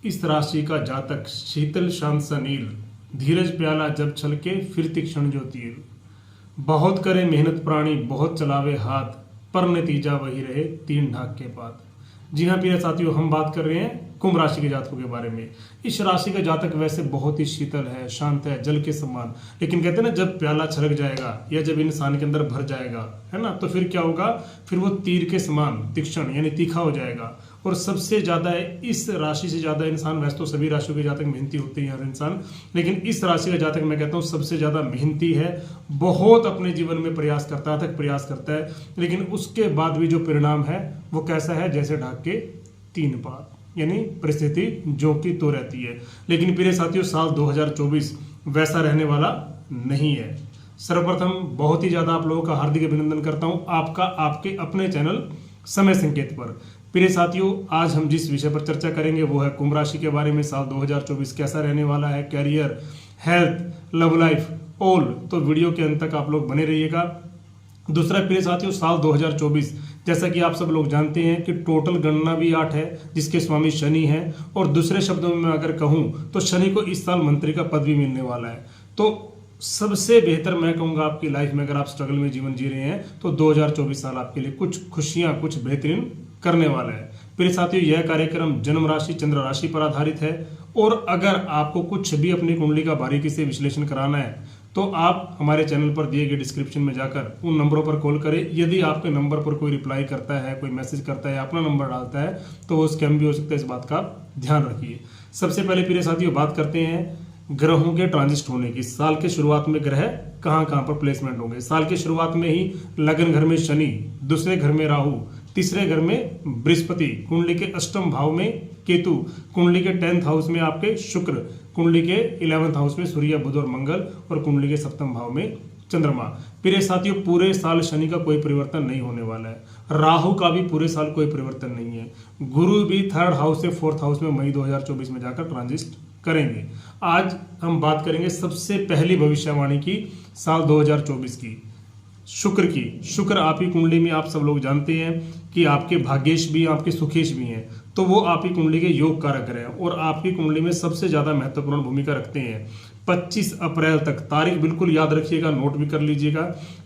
इस राशि का जातक शीतल शांत सा नील, धीरज प्याला जब छलके फिर तीक्ष्ण जो तीर। बहुत करे मेहनत प्राणी बहुत चलावे हाथ, पर नतीजा वही रहे तीन ढाक के बाद। जी हाँ प्रिय साथियों, हम बात कर रहे हैं कुंभ राशि के जातकों के बारे में। इस राशि का जातक वैसे बहुत ही शीतल है, शांत है, जल के समान, लेकिन कहते हैं ना जब प्याला छलक जाएगा या जब इंसान के अंदर भर जाएगा, है ना, तो फिर क्या होगा, फिर वो तीर के समान तीक्ष्ण यानी तीखा हो जाएगा। और सबसे ज्यादा इस राशि से ज्यादा इंसान, वैसे तो सभी राशियों के जातक मेहनती होते हैं हर इंसान, लेकिन इस राशि का जातक मैं कहता हूँ सबसे ज्यादा मेहनती है। बहुत अपने जीवन में प्रयास करता है, तक प्रयास करता है, लेकिन उसके बाद भी जो परिणाम है वो कैसा है, जैसे ढाक के तीन पात, यानी परिस्थिति जो की तो रहती है। लेकिन प्रिय साथियों, साल 2024 वैसा रहने वाला नहीं है। सर्वप्रथम बहुत ही ज्यादा आप लोगों का हार्दिक अभिनंदन करता हूं आपका आपके अपने चैनल समय संकेत पर। प्रिय साथियों, आज हम जिस विषय पर चर्चा करेंगे वो है कुंभ राशि के बारे में। साल 2024 कैसा रहने वाला है, career, health, love life, all. तो वीडियो के अंत तक आप लोग बने रहिएगा। दूसरा प्रिय साथियों, साल 2024 जैसा कि आप सब लोग जानते हैं कि टोटल गणना भी 8 है, जिसके स्वामी शनि हैं। और दूसरे शब्दों में मैं अगर कहूं तो शनि को इस साल मंत्री का पद भी मिलने वाला है। तो सबसे बेहतर मैं कहूंगा आपकी लाइफ में, अगर आप स्ट्रगल में जीवन जी रहे हैं तो 2024 साल आपके लिए कुछ खुशियां, कुछ बेहतरीन करने वाला है। प्रिय साथियों, यह कार्यक्रम जन्म राशि चंद्र राशि पर आधारित है। और अगर आपको कुछ भी अपनी कुंडली का बारीकी से विश्लेषण कराना है तो आप हमारे चैनल पर दिए गए डिस्क्रिप्शन में जाकर उन नंबरों पर कॉल करें। यदि आपके नंबर पर कोई रिप्लाई करता है, कोई मैसेज करता है, अपना नंबर डालता है, तो वो स्कैम भी हो सकता है। इस बात का ध्यान रखिए। सबसे पहले प्रिय साथियों बात करते हैं ग्रहों के ट्रांजिट होने की। साल के शुरुआत में ग्रह कहां कहां पर प्लेसमेंट होंगे। साल के शुरुआत में ही लगन घर में शनि, दूसरे घर में राहु, तीसरे घर में बृहस्पति, कुंडली के अष्टम भाव में केतु, कुंडली के 10th हाउस में आपके शुक्र, कुंडली के 11th हाउस में सूर्य, बुध और मंगल, और कुंडली के 7th भाव में चंद्रमा। प्रिय साथियों, पूरे साल शनि का कोई परिवर्तन नहीं होने वाला है। राहु का भी पूरे साल कोई परिवर्तन नहीं है। गुरु भी 3rd हाउस से 4th हाउस में मई 2024 में जाकर ट्रांजिट करेंगे। आज हम बात करेंगे सबसे पहली भविष्यवाणी की साल 2024 की, शुक्र की। शुक्र आपकी कुंडली में आप सब लोग जानते हैं कि आपके भाग्येश भी, आपके सुखेश भी हैं, तो वो आपकी कुंडली के योग कारक हैं और आपकी कुंडली में सबसे ज्यादा महत्वपूर्ण भूमिका रखते हैं। 25 अप्रैल तक, तारीख बिल्कुल याद रखिएगा, नोट भी कर लीजिएगा,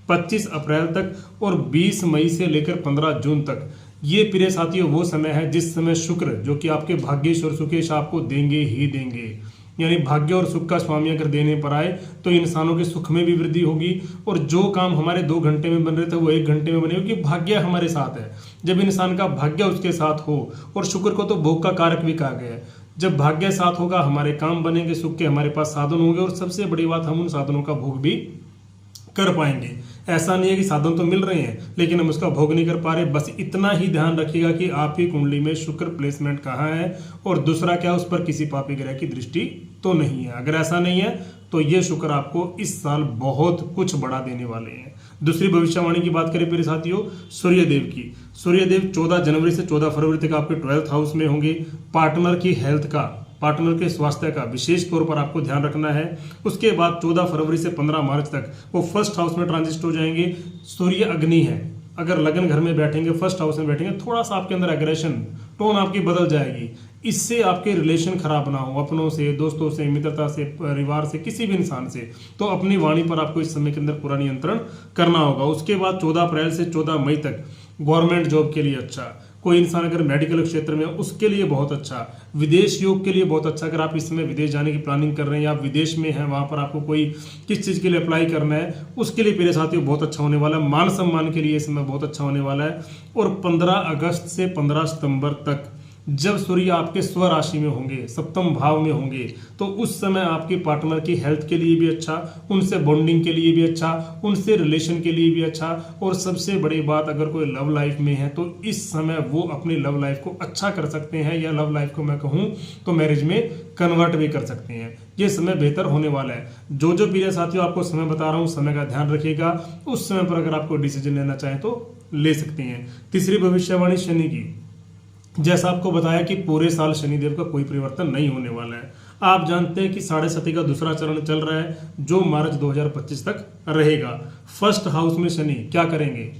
25 अप्रैल तक और 20 मई से लेकर 15 जून तक। ये प्रिय साथियों वो समय है जिस समय शुक्र, जो कि आपके भाग्येश और सुखेश, आपको देंगे ही देंगे। यानी भाग्य और सुख का स्वामी अगर देने पर आए तो इंसानों के सुख में भी वृद्धि होगी, और जो काम हमारे 2 घंटे में बन रहे थे वो 1 घंटे में बने, क्योंकि भाग्य हमारे साथ है। जब इंसान का भाग्य उसके साथ हो, और शुक्र को तो भोग का कारक भी कहा गया है, जब भाग्य साथ होगा हमारे काम बनेंगे, सुख के हमारे पास साधन होंगे, और सबसे बड़ी बात हम उन साधनों का भोग भी कर पाएंगे। ऐसा नहीं है कि साधन तो मिल रहे हैं लेकिन हम उसका भोग नहीं कर पा रहे। बस इतना ही ध्यान रखिएगा कि आपकी कुंडली में शुक्र प्लेसमेंट कहाँ है, और दूसरा क्या, उस पर किसी पापी ग्रह की दृष्टि तो नहीं है। अगर ऐसा नहीं है तो ये शुक्र आपको इस साल बहुत कुछ बड़ा देने वाले हैं। दूसरी भविष्यवाणी की बात करें मेरे साथियों, सूर्यदेव की। सूर्यदेव 14 जनवरी से 14 फरवरी तक आपके 12th हाउस में होंगे। पार्टनर की हेल्थ का, पार्टनर के स्वास्थ्य का विशेष तौर पर आपको ध्यान रखना है। उसके बाद 14 फरवरी से 15 मार्च तक वो 1st हाउस में ट्रांजिट हो जाएंगे। सूर्य अग्नि है, अगर लगन घर में बैठेंगे, 1st हाउस में बैठेंगे, थोड़ा सा आपके अंदर एग्रेशन, टोन आपकी बदल जाएगी। इससे आपके रिलेशन खराब ना हो, अपनों से, दोस्तों से, मित्रता से, परिवार से, किसी भी इंसान से। तो अपनी वाणी पर आपको इस समय के अंदर पूरा नियंत्रण करना होगा। उसके बाद 14 अप्रैल से 14 मई तक गवर्नमेंट जॉब के लिए अच्छा, कोई इंसान अगर मेडिकल क्षेत्र में उसके लिए बहुत अच्छा, विदेश योग के लिए बहुत अच्छा। अगर आप इस समय विदेश जाने की प्लानिंग कर रहे हैं या आप विदेश में हैं, वहां पर आपको कोई किस चीज़ के लिए अप्लाई करना है, उसके लिए मेरे साथियों बहुत अच्छा होने वाला है। मान सम्मान के लिए इस समय बहुत अच्छा होने वाला है। और 15 अगस्त से 15 सितंबर तक जब सूर्य आपके स्व राशि में होंगे, 7th भाव में होंगे, तो उस समय आपके पार्टनर की हेल्थ के लिए भी अच्छा, उनसे बॉन्डिंग के लिए भी अच्छा, उनसे रिलेशन के लिए भी अच्छा। और सबसे बड़ी बात, अगर कोई लव लाइफ में है तो इस समय वो अपनी लव लाइफ को अच्छा कर सकते हैं, या लव लाइफ को मैं कहूं तो मैरिज में कन्वर्ट भी कर सकते हैं। ये समय बेहतर होने वाला है। जो प्रिय साथियों आपको समय बता रहा हूं, समय का ध्यान रखिएगा। उस समय पर अगर आपको डिसीजन लेना चाहें तो ले सकते हैं। तीसरी भविष्यवाणी शनि की। जैसा आपको बताया कि पूरे साल शनिदेव का कोई परिवर्तन नहीं होने वाला है। आप जानते हैं कि 7.5 का दूसरा चरण चल रहा है जो मार्च 2025 तक रहेगा। 1st हाउस में शनि क्या करेंगे,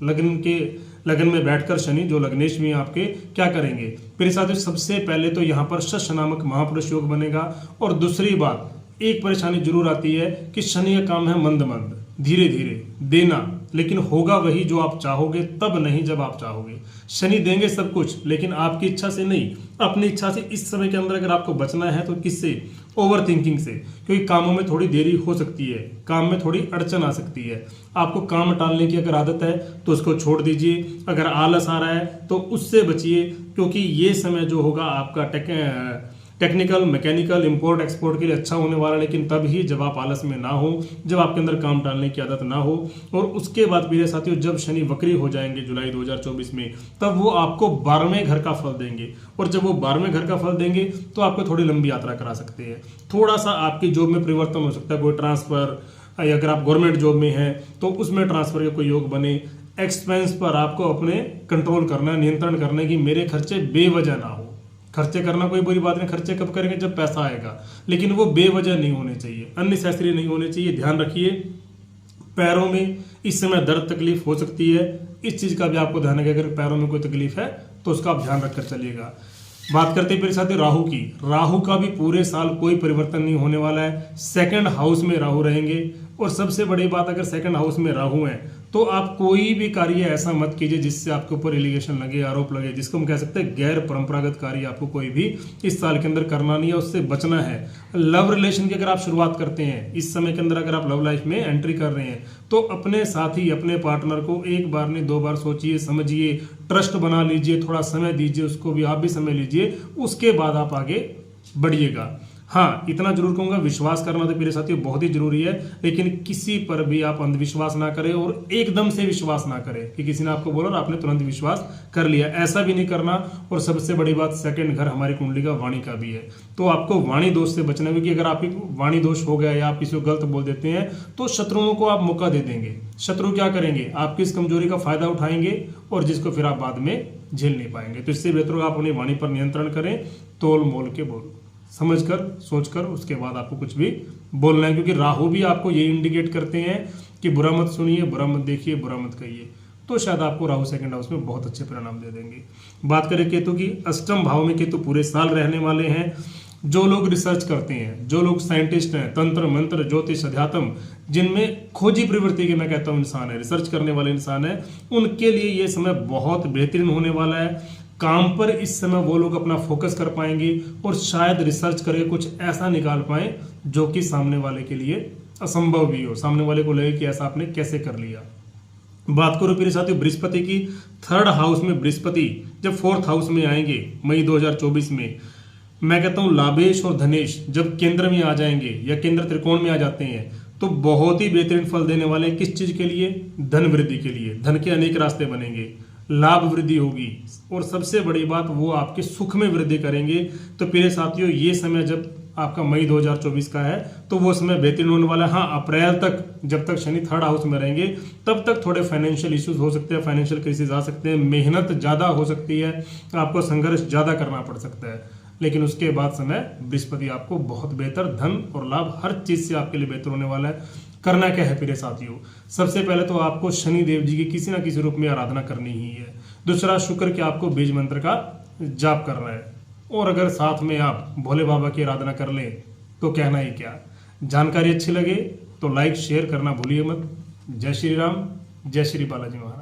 लग्न के लगन में बैठकर शनि जो लग्नेश में आपके क्या करेंगे। फिर साथियों सबसे पहले तो यहाँ पर शश नामक महापुरुष योग बनेगा। और दूसरी बात, एक परेशानी जरूर आती है कि शनि का काम है मंद मंद, धीरे धीरे देना, लेकिन होगा वही जो आप चाहोगे, तब नहीं जब आप चाहोगे। शनि देंगे सब कुछ, लेकिन आपकी इच्छा से नहीं, अपनी इच्छा से। इस समय के अंदर अगर आपको बचना है तो किससे? ओवर थिंकिंग से, क्योंकि कामों में थोड़ी देरी हो सकती है, काम में थोड़ी अड़चन आ सकती है। आपको काम टालने की अगर आदत है तो उसको छोड़ दीजिए, अगर आलस आ रहा है तो उससे बचिए, क्योंकि ये समय जो होगा आपका टेक्निकल, मैकेनिकल, इंपोर्ट एक्सपोर्ट के लिए अच्छा होने वाला है, लेकिन तब ही जब आप आलस में ना हो, जब आपके अंदर काम टालने की आदत ना हो। और उसके बाद मेरे साथियों जब शनि वक्री हो जाएंगे जुलाई 2024 में, तब वो आपको 12वें घर का फल देंगे। और जब वो 12वें घर का फल देंगे तो आपको थोड़ी लंबी यात्रा करा सकते हैं, थोड़ा सा आपकी जॉब में परिवर्तन हो सकता है, कोई ट्रांसफर, अगर आप गवर्नमेंट जॉब में हैं तो उसमें ट्रांसफर का कोई योग बने। एक्सपेंस पर आपको अपने कंट्रोल करना, नियंत्रण करने की मेरे खर्चे बेवजह ना हो। खर्चे करना कोई बुरी बात नहीं, खर्चे कब करेंगे? जब पैसा आएगा, लेकिन वो बेवजह नहीं होने चाहिए, अननेसेसरी नहीं होने चाहिए। ध्यान रखिए, पैरों में इस समय दर्द तकलीफ हो सकती है, इस चीज का भी आपको ध्यान रखिए। अगर पैरों में कोई तकलीफ है तो उसका आप ध्यान रखकर चलिएगा। बात करते हैं मेरे साथ राहु की। राहु का भी पूरे साल कोई परिवर्तन नहीं होने वाला है, सेकंड हाउस में राहु रहेंगे। और सबसे बड़ी बात, अगर सेकंड हाउस में राहु है तो आप कोई भी कार्य ऐसा मत कीजिए जिससे आपके ऊपर एलिगेशन लगे, आरोप लगे, जिसको हम कह सकते हैं गैर परंपरागत कार्य आपको कोई भी इस साल के अंदर करना नहीं है, उससे बचना है। लव रिलेशन की अगर आप शुरुआत करते हैं इस समय के अंदर, अगर आप लव लाइफ में एंट्री कर रहे हैं तो अपने साथी, अपने पार्टनर को एक बार नहीं 2 बार सोचिए, समझिए, ट्रस्ट बना लीजिए, थोड़ा समय दीजिए उसको भी, आप भी समय लीजिए, उसके बाद आप आगे बढ़िएगा। हाँ, इतना जरूर कहूंगा, विश्वास करना तो मेरे साथियों बहुत ही जरूरी है, लेकिन किसी पर भी आप अंधविश्वास ना करें और एकदम से विश्वास ना करें कि किसी ने आपको बोला और आपने तुरंत विश्वास कर लिया, ऐसा भी नहीं करना। और सबसे बड़ी बात, सेकंड घर हमारी कुंडली का वाणी का भी है, तो आपको वाणी दोष से बचना है, क्योंकि अगर आपकी वाणी दोष हो गया या आप किसी को गलत बोल देते हैं तो शत्रुओं को आप मौका दे देंगे। शत्रु क्या करेंगे? आपकी इस कमजोरी का फायदा उठाएंगे और जिसको फिर आप बाद में झेल नहीं पाएंगे। तो इससे बेहतर आप अपनी वाणी पर नियंत्रण करें, तोल मोल के बोलो, समझकर सोचकर उसके बाद आपको कुछ भी बोलना है, क्योंकि राहु भी आपको ये इंडिकेट करते हैं कि बुरा मत सुनिए, बुरा मत देखिए, बुरा मत कहिए। तो शायद आपको राहु सेकंड हाउस में बहुत अच्छे परिणाम दे देंगे। बात करें केतु की, अष्टम भाव में केतु पूरे साल रहने वाले हैं। जो लोग रिसर्च करते हैं, जो लोग साइंटिस्ट हैं, तंत्र मंत्र ज्योतिष अध्यात्म, जिनमें खोजी प्रवृत्ति के मैं कहता हूँ इंसान है, रिसर्च करने वाले इंसान है, उनके लिए ये समय बहुत बेहतरीन होने वाला है। काम पर इस समय वो लोग अपना फोकस कर पाएंगे और शायद रिसर्च करके कुछ ऐसा निकाल पाए जो कि सामने वाले के लिए असंभव भी हो, सामने वाले को लगे कि ऐसा आपने कैसे कर लिया। बात करो मेरे साथियों बृहस्पति की, थर्ड हाउस में बृहस्पति जब फोर्थ हाउस में आएंगे मई 2024 में, मैं कहता हूं लाभेश और धनेश जब केंद्र में आ जाएंगे या केंद्र त्रिकोण में आ जाते हैं तो बहुत ही बेहतरीन फल देने वाले हैं। किस चीज के लिए? धन वृद्धि के लिए। धन के अनेक रास्ते बनेंगे, लाभ वृद्धि होगी और सबसे बड़ी बात वो आपके सुख में वृद्धि करेंगे। तो प्रिय साथियों, ये समय जब आपका मई 2024 का है तो वो समय बेहतरीन होने वाला है। हाँ, अप्रैल तक जब तक शनि थर्ड हाउस में रहेंगे तब तक थोड़े फाइनेंशियल इश्यूज हो सकते हैं, फाइनेंशियल क्राइसिस आ सकते हैं, मेहनत ज़्यादा हो सकती है, आपको संघर्ष ज़्यादा करना पड़ सकता है। लेकिन उसके बाद समय बृहस्पति आपको बहुत बेहतर धन और लाभ हर चीज़ से आपके लिए बेहतर होने वाला है। करना क्या है प्रिय साथियों? सबसे पहले तो आपको शनि देव जी की किसी ना किसी रूप में आराधना करनी ही है। दूसरा, शुक्र के आपको बीज मंत्र का जाप करना है। और अगर साथ में आप भोले बाबा की आराधना कर लें तो कहना ही क्या। जानकारी अच्छी लगे तो लाइक शेयर करना भूलिए मत। जय श्री राम, जय श्री बालाजी महाराज।